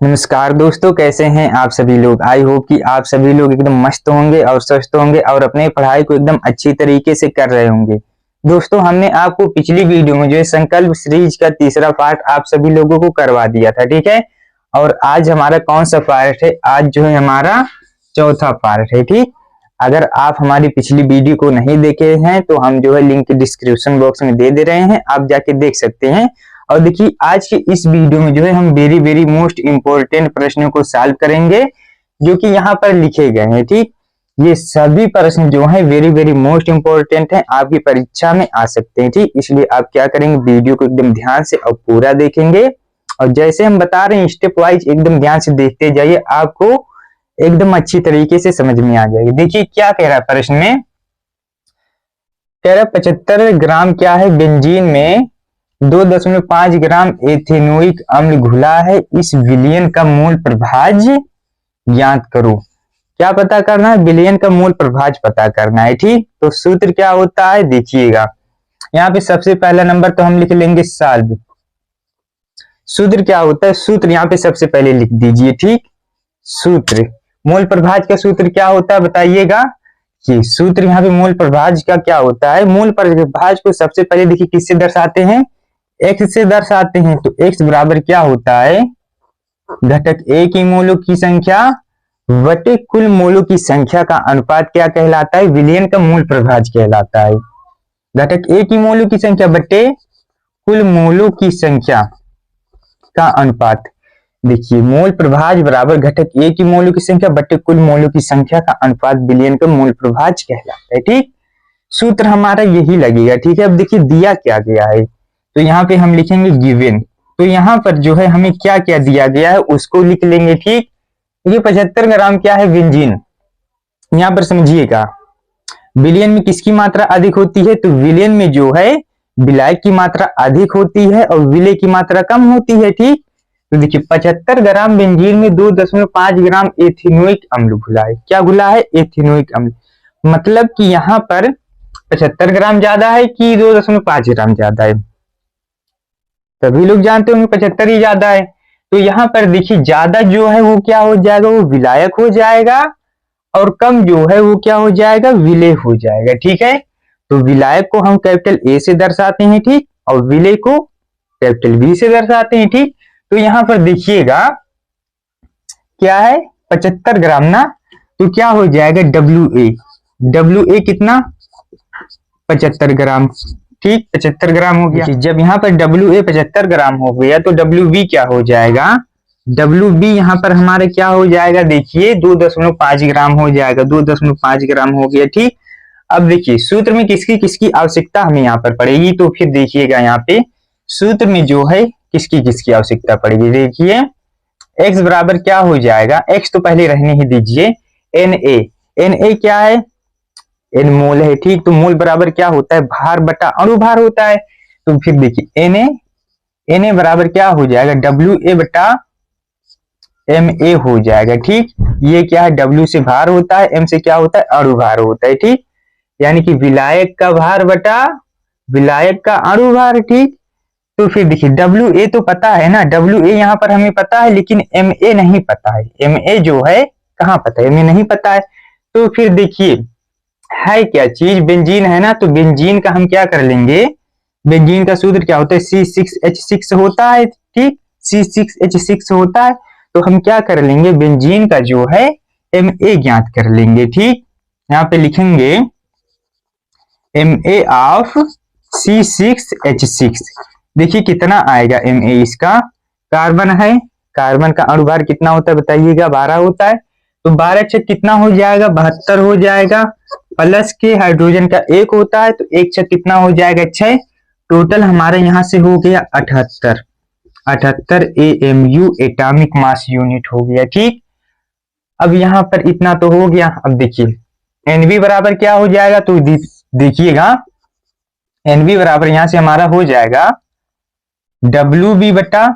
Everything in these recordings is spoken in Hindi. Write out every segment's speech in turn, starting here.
नमस्कार दोस्तों, कैसे हैं आप सभी लोग। आई होप कि आप सभी लोग एकदम मस्त होंगे और स्वस्थ होंगे और अपने पढ़ाई को एकदम अच्छी तरीके से कर रहे होंगे। दोस्तों, हमने आपको पिछली वीडियो में जो है संकल्प सीरीज का तीसरा पार्ट आप सभी लोगों को करवा दिया था, ठीक है। और आज हमारा कौन सा पार्ट है? आज जो है हमारा चौथा पार्ट है, ठीक। अगर आप हमारी पिछली वीडियो को नहीं देखे हैं तो हम जो है लिंक डिस्क्रिप्शन बॉक्स में दे रहे हैं, आप जाके देख सकते हैं। और देखिए, आज के इस वीडियो में जो है हम वेरी मोस्ट इंपॉर्टेंट प्रश्नों को सॉल्व करेंगे जो कि यहाँ पर लिखे गए हैं, ठीक। ये सभी प्रश्न जो है वेरी मोस्ट इंपॉर्टेंट है, आपकी परीक्षा में आ सकते हैं, ठीक। इसलिए आप क्या करेंगे, वीडियो को एकदम ध्यान से और पूरा देखेंगे और जैसे हम बता रहे हैं स्टेप वाइज एकदम ध्यान से देखते जाइए, आपको एकदम अच्छी तरीके से समझ में आ जाएगी। देखिए क्या कह रहा है प्रश्न में, कह रहा है 75 ग्राम क्या है बेंजीन में 2.5 ग्राम एथेनोइक अम्ल घुला है, इस विलयन का मूल प्रभाज्य ज्ञात करो। क्या पता करना है? विलयन का मूल प्रभाज्य पता करना है, ठीक। तो सूत्र क्या होता है देखिएगा, यहाँ पे सबसे पहला नंबर तो हम लिख लेंगे सॉल्व। सूत्र क्या होता है, सूत्र यहाँ पे सबसे पहले लिख दीजिए, ठीक। सूत्र मूल प्रभाज्य का सूत्र क्या होता है बताइएगा। ये सूत्र यहाँ पे मूल प्रभाज्य का क्या होता है, मूल प्रभाज्य को सबसे पहले देखिए किससे दर्शाते हैं, x से दर्शाते हैं। तो x बराबर क्या होता है, घटक A की मोलों की संख्या बटे कुल मोलों की संख्या का अनुपात क्या कहलाता है, विलयन का मूल प्रभाज्य कहलाता है। घटक A की मोलों की संख्या बटे कुल मोलों की संख्या का अनुपात। देखिए, मोल प्रभाज्य बराबर घटक A की मोलों की संख्या बटे कुल मोलों की संख्या का अनुपात विलयन का मूल प्रभाज्य कहलाता है, ठीक। सूत्र हमारा यही लगेगा, ठीक है। अब देखिए दिया क्या गया है, तो यहाँ पे हम लिखेंगे गिवन। तो यहाँ पर जो है हमें क्या क्या दिया गया है उसको लिख लेंगे, ठीक। ये 75 ग्राम क्या है बेंजीन। यहाँ पर समझिएगा, विलयन में किसकी मात्रा अधिक होती है, तो विलयन में जो है विलायक की मात्रा अधिक होती है और विलय की मात्रा कम होती है, ठीक। तो देखिए 75 ग्राम बेंजीन में 2.5 ग्राम एथेनोइक अम्ल घुला है। क्या घुला है? एथेनोइक अम्ल। मतलब कि यहाँ पर 75 ग्राम ज्यादा है कि 2.5 ग्राम ज्यादा है? सभी लोग जानते होंगे 75 ही ज्यादा है। तो यहाँ पर देखिए ज्यादा जो है वो क्या हो जाएगा, वो विलायक हो जाएगा और कम जो है वो क्या हो जाएगा, विलेय हो जाएगा, ठीक है। तो विलायक को हम कैपिटल A से दर्शाते हैं, ठीक, और विलेय को कैपिटल B से दर्शाते हैं, ठीक। तो यहाँ पर देखिएगा क्या है 75 ग्राम ना, तो क्या हो जाएगा WA कितना, 75 ग्राम, ठीक। 75 ग्राम हो गया। जब यहाँ पर WA 75 ग्राम हो गया तो WB क्या हो जाएगा, WB यहाँ पर हमारे क्या हो जाएगा, देखिए 2.5 ग्राम हो जाएगा, 2.5 ग्राम हो गया, ठीक। अब देखिए सूत्र में किसकी किसकी आवश्यकता हमें यहाँ पर पड़ेगी, तो फिर देखिएगा यहाँ पे सूत्र में जो है किसकी किसकी आवश्यकता पड़ेगी। देखिए x बराबर क्या हो जाएगा, x तो पहले रहने ही दीजिए, Na क्या है, n मोल है, ठीक। तो मोल बराबर क्या होता है, भार बटा अणुभार होता है। तो फिर देखिए Na बराबर क्या हो जाएगा, WA बटा Ma हो जाएगा, ठीक। ये क्या है, W से भार होता है, M से क्या होता है, अणुभार होता है, ठीक। यानी कि विलायक का भार बटा विलायक का अणुभार, ठीक। तो फिर देखिए WA तो पता है ना, WA यहाँ पर हमें पता है, लेकिन Ma नहीं पता है। Ma जो है कहाँ पता है, Ma नहीं पता है। तो फिर देखिए है क्या चीज, बेंजीन है ना, तो बेंजीन का हम क्या कर लेंगे, बेंजीन का सूत्र क्या होता है, C6H6 होता है, ठीक। C6H6 होता है। तो हम क्या कर लेंगे, बेंजीन का जो है Ma ज्ञात कर लेंगे, ठीक। यहाँ पे लिखेंगे Ma ऑफ C6H6। देखिए कितना आएगा Ma, इसका कार्बन है, कार्बन का अणुभार कितना होता है बताइएगा, 12 होता है। तो 12 छक कितना हो जाएगा, 72 हो जाएगा। प्लस के हाइड्रोजन का 1 होता है, तो 1 छक कितना हो जाएगा, 6। टोटल हमारे यहाँ से हो गया 78 AMU एटॉमिक मास यूनिट हो गया, ठीक। अब यहाँ पर इतना तो हो गया। अब देखिए NB बराबर क्या हो जाएगा, तो देखिएगा NB बराबर यहाँ से हमारा हो जाएगा WB बटा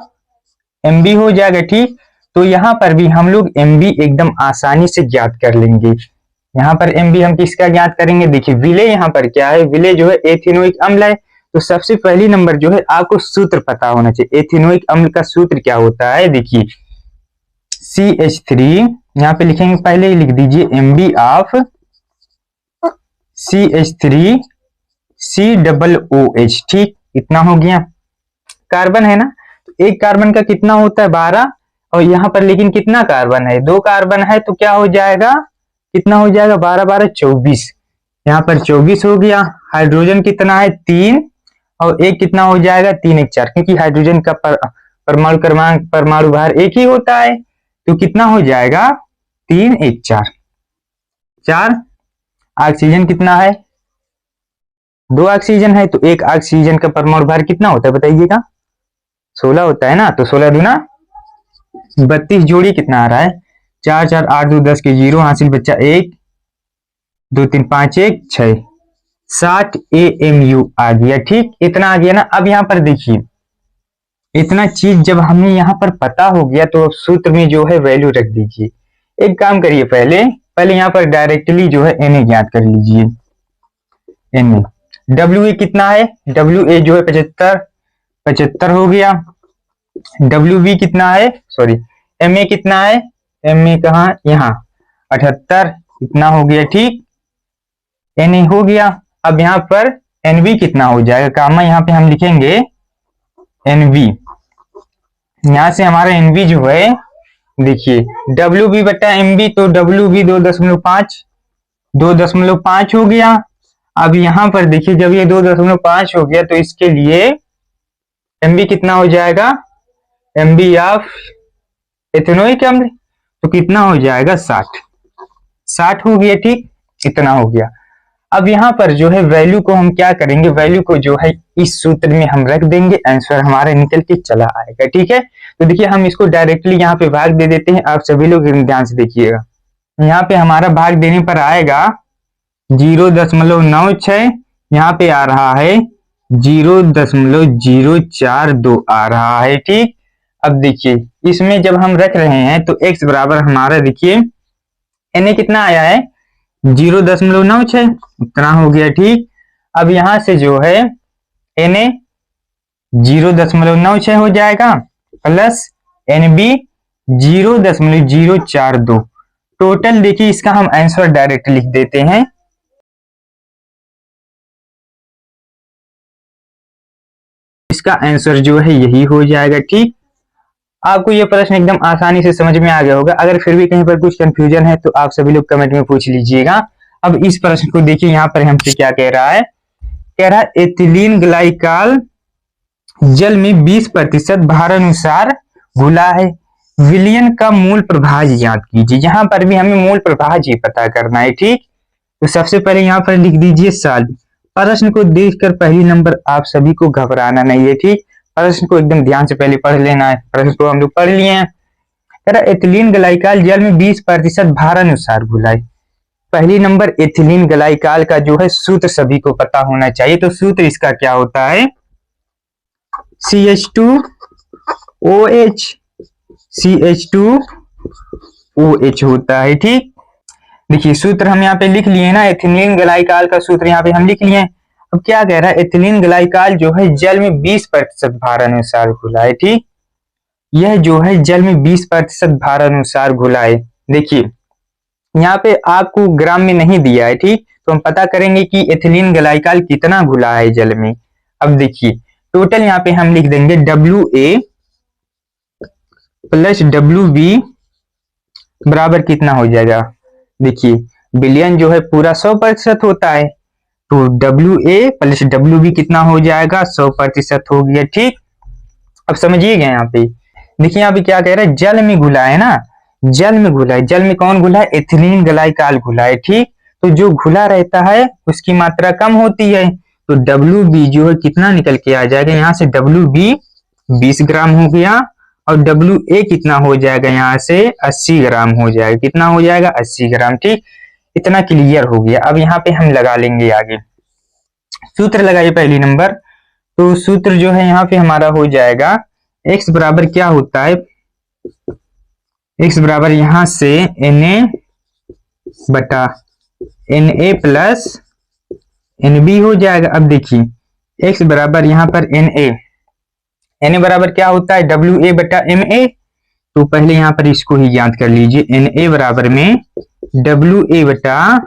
MB हो जाएगा, ठीक। तो यहाँ पर भी हम लोग MB एकदम आसानी से ज्ञात कर लेंगे। यहाँ पर MB हम किसका ज्ञात करेंगे, देखिए विलेय यहाँ पर क्या है, विलेय जो है एथेनोइक अम्ल है। तो सबसे पहली नंबर जो है आपको सूत्र पता होना चाहिए, एथेनोइक अम्ल का सूत्र क्या होता है। देखिए CH3, यहाँ पे लिखेंगे, पहले ही लिख दीजिए MB ऑफ CH3 COOH। ठीक, इतना हो गया। कार्बन है ना, तो एक कार्बन का कितना होता है 12, और यहाँ पर लेकिन कितना कार्बन है, 2 कार्बन है, तो क्या हो जाएगा, कितना हो जाएगा, 12 12 24, यहाँ पर 24 हो गया। हाइड्रोजन कितना है 3, और एक कितना हो जाएगा 3 1 4, क्योंकि हाइड्रोजन का परमाणु क्रमांक, परमाणु भार एक ही होता है, तो कितना हो जाएगा 3 1 4 4। ऑक्सीजन कितना है, 2 ऑक्सीजन है, तो एक ऑक्सीजन का परमाणु भार कितना होता है बताइएगा, 16 होता है ना, तो 16 दूना 32 जोड़ी कितना आ रहा है, 4 4 8 2 10 के 0, हासिल बच्चा 1 2 3 5 1 6, 60 AMU आ गया। ठीक, इतना आ गया ना। अब यहाँ पर देखिए, इतना चीज जब हमें यहाँ पर पता हो गया, तो सूत्र में जो है वैल्यू रख दीजिए। एक काम करिए, पहले यहाँ पर डायरेक्टली जो है Na ज्ञात कर लीजिए। Na WA कितना है, WA जो है 75 हो गया। WB कितना है, सॉरी Ma कितना है, Ma कहाँ, यहाँ 78, इतना हो गया। ठीक, Na हो गया। अब यहाँ पर NB कितना हो जाएगा, कामा यहाँ पे हम लिखेंगे NB, यहाँ से हमारा NB जो है, देखिए WB बटा MB, तो WB 2.5 हो गया। अब यहाँ पर देखिए, जब ये 2.5 हो गया, तो इसके लिए MB कितना हो जाएगा, MB ऑफ एथेनोइक अम्ल, तो कितना हो जाएगा 60 हो गया। ठीक, इतना हो गया। अब यहाँ पर जो है वैल्यू को हम क्या करेंगे, वैल्यू को जो है इस सूत्र में हम रख देंगे, आंसर हमारा निकल के चला आएगा। ठीक है, तो देखिए हम इसको डायरेक्टली यहाँ पे भाग दे देते हैं। आप सभी लोग ध्यान से देखिएगा, यहाँ पे हमारा भाग देने पर आएगा 0.96, यहाँ पे आ रहा है 0.042 आ रहा है। ठीक, अब देखिए इसमें जब हम रख रहे हैं, तो x बराबर हमारा, देखिए Na कितना आया है 0.96, इतना हो गया। ठीक, अब यहां से जो है Na 0.96 हो जाएगा, प्लस NB 0.042, टोटल देखिए इसका हम आंसर डायरेक्ट लिख देते हैं। इसका आंसर जो है यही हो जाएगा। ठीक, आपको ये प्रश्न एकदम आसानी से समझ में आ गया होगा। अगर फिर भी कहीं पर कुछ कंफ्यूजन है, तो आप सभी लोग कमेंट में पूछ लीजिएगा। अब इस प्रश्न को देखिए, यहाँ पर हमसे क्या कह रहा है, कह रहा है एथिलीन ग्लाइकॉल जल में 20% भारानुसार घुला है, विलयन का मूल प्रभाज याद कीजिए। यहाँ पर भी हमें मूल प्रभाज ही पता करना है। ठीक, तो सबसे पहले यहाँ पर लिख दीजिए साल। प्रश्न को देखकर पहली नंबर आप सभी को घबराना नहीं है। ठीक, प्रश्न को एकदम ध्यान से पहले पढ़ लेना है। प्रश्न को हम लोग पढ़ लिए हैं, कह रहा एथिलीन ग्लाइकॉल जल में 20% भारानुसार घुलाए। पहली नंबर एथिलीन ग्लाइकॉल का जो है सूत्र सभी को पता होना चाहिए। तो सूत्र इसका क्या होता है, CH2OH होता है। ठीक, देखिए सूत्र हम यहाँ पे लिख लिए ना, एथिलीन ग्लाइकॉल का सूत्र यहाँ पे हम लिख लिए। अब क्या कह रहा है, एथिलीन ग्लाइकॉल जो है जल में 20% भारानुसार घुलाए। ठीक, यह जो है जल में 20% भारानुसार घुलाए। देखिए यहाँ पे आपको ग्राम में नहीं दिया है। ठीक, तो हम पता करेंगे कि एथिलीन ग्लाइकॉल कितना घुला है जल में। अब देखिए टोटल यहाँ पे हम लिख देंगे WA प्लस WB बराबर कितना हो जाएगा, देखिए विलयन जो है पूरा 100% होता है, तो WA प्लस WB कितना हो जाएगा, 100% हो गया। ठीक, अब समझिएगा यहाँ पे, देखिए यहाँ पे क्या कह रहा है, जल में घुला है ना, जल में घुला है। जल में कौन घुला है, एथिलीन ग्लाइकॉल घुला है। ठीक, तो जो घुला रहता है उसकी मात्रा कम होती है, तो WB जो है कितना निकल के आ जाएगा, यहाँ से WB 20 ग्राम हो गया, और WA कितना हो जाएगा, यहाँ से 80 ग्राम हो जाएगा। कितना हो जाएगा, 80 ग्राम। ठीक, इतना क्लियर हो गया। अब यहाँ पे हम लगा लेंगे आगे, सूत्र लगाइए पहली नंबर। तो सूत्र जो है यहाँ पे हमारा हो जाएगा, x बराबर क्या होता है, x बराबर यहाँ से Na बटा Na प्लस NB हो जाएगा। अब देखिए x बराबर यहाँ पर Na बराबर क्या होता है, WA बटा MA, तो पहले यहाँ पर इसको ही याद कर लीजिए, Na बराबर में WA बटा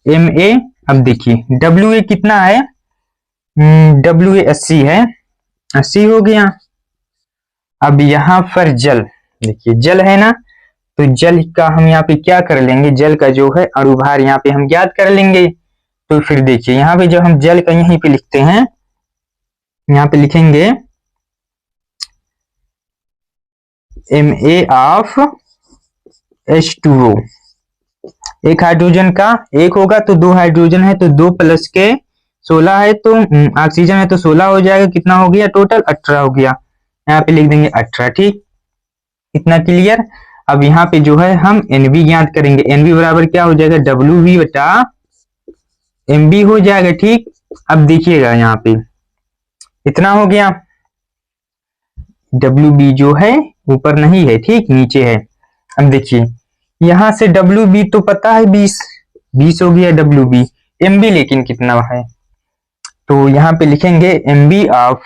MA। अब देखिए WA कितना है, WA 80 है, 80 हो गया। अब यहाँ पर जल, देखिए जल है ना, तो जल का हम यहाँ पे क्या कर लेंगे, जल का जो है अणुभार यहाँ पे हम ज्ञात कर लेंगे। तो फिर देखिए यहाँ पे जब हम जल का यहीं पे लिखते हैं, यहाँ पे लिखेंगे Ma ऑफ H2O। एक हाइड्रोजन का एक होगा तो दो हाइड्रोजन है तो 2 प्लस के 16 है, तो ऑक्सीजन है तो 16 हो जाएगा, कितना हो गया टोटल 18 हो गया। यहाँ पे लिख देंगे 18, ठीक, इतना क्लियर। अब यहाँ पे जो है हम Nb ज्ञात करेंगे, Nb बराबर क्या हो जाएगा, Wb बटा Mb हो जाएगा, ठीक। अब देखिएगा यहाँ पे इतना हो गया, Wb जो है ऊपर नहीं है, ठीक, नीचे है। अब देखिए यहाँ से Wb तो पता है 20 हो गया Wb, Mb लेकिन कितना है, तो यहाँ पे लिखेंगे Mb ऑफ,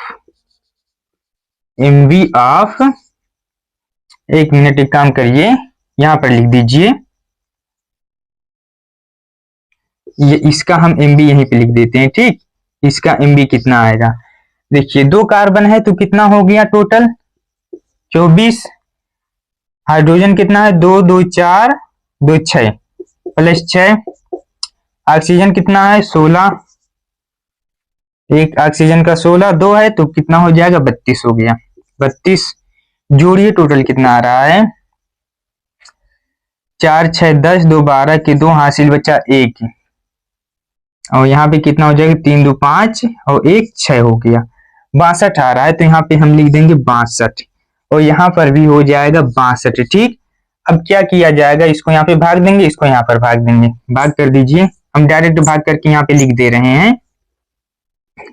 एक मिनट एक काम करिए, यहाँ पर लिख दीजिए, ये इसका हम Mb यहीं पे लिख देते हैं, ठीक। इसका Mb कितना आएगा, देखिए 2 कार्बन है तो कितना हो गया टोटल 24, हाइड्रोजन कितना है 2 2 4 2 6 प्लस 6, ऑक्सीजन कितना है 16, एक ऑक्सीजन का 16 2 है तो कितना हो जाएगा 32 हो गया, 32 जोड़िए टोटल कितना आ रहा है, 4 6 10 2 12 के 2 हासिल बचा 1, और यहाँ पे कितना हो जाएगा 3 2 5 और 1 6 हो गया, 62 आ रहा है, तो यहाँ पे हम लिख देंगे 62, और यहाँ पर भी हो जाएगा 62, ठीक। अब क्या किया जाएगा, इसको यहाँ पे भाग देंगे, इसको यहाँ पर भाग देंगे, भाग कर दीजिए, हम डायरेक्ट भाग करके यहाँ पे लिख दे रहे हैं।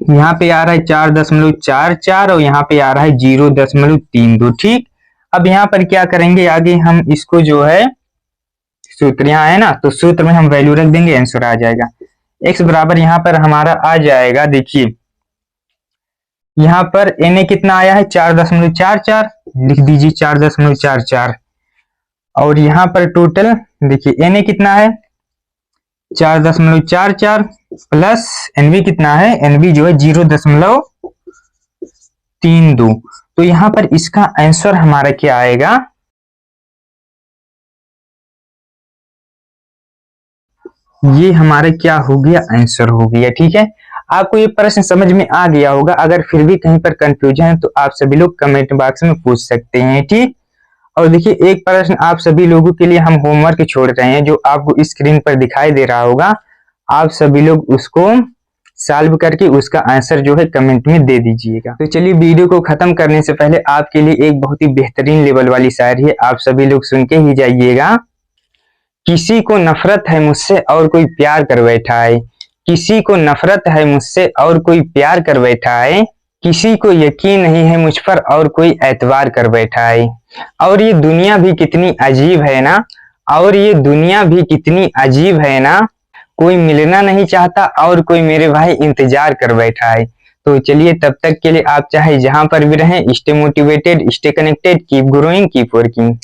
यहाँ पे आ रहा है 4.44 और यहाँ पे आ रहा है 0.32, ठीक। अब यहाँ पर क्या करेंगे, आगे हम इसको जो है सूत्र यहाँ है ना, तो सूत्र में हम वैल्यू रख देंगे, आंसर आ जाएगा। x बराबर यहाँ पर हमारा आ जाएगा, देखिए यहाँ पर Na कितना आया है 4.44, लिख दीजिए 4.44, और यहाँ पर टोटल देखिए Na कितना है 4.44 प्लस Nb कितना है, Nb जो है 0.32, तो यहाँ पर इसका आंसर हमारा क्या आएगा, ये हमारा क्या हो गया, आंसर हो गया, ठीक है। आपको ये प्रश्न समझ में आ गया होगा, अगर फिर भी कहीं पर कंफ्यूजन है तो आप सभी लोग कमेंट बॉक्स में पूछ सकते हैं, ठीक। और देखिए एक प्रश्न आप सभी लोगों के लिए हम होमवर्क छोड़ रहे हैं, जो आपको स्क्रीन पर दिखाई दे रहा होगा, आप सभी लोग उसको सॉल्व करके उसका आंसर जो है कमेंट में दे दीजिएगा। तो चलिए वीडियो को खत्म करने से पहले आपके लिए एक बहुत ही बेहतरीन लेवल वाली शायरी है, आप सभी लोग सुन के ही जाइएगा। किसी को नफरत है मुझसे और कोई प्यार कर बैठा है, किसी को नफरत है मुझसे और कोई प्यार कर बैठा है, किसी को यकीन नहीं है मुझ पर और कोई एतबार कर बैठा है। और ये दुनिया भी कितनी अजीब है ना, और ये दुनिया भी कितनी अजीब है ना, कोई मिलना नहीं चाहता और कोई मेरे भाई इंतजार कर बैठा है। तो चलिए तब तक के लिए आप चाहे जहां पर भी रहें, stay motivated, stay connected, keep growing, keep working.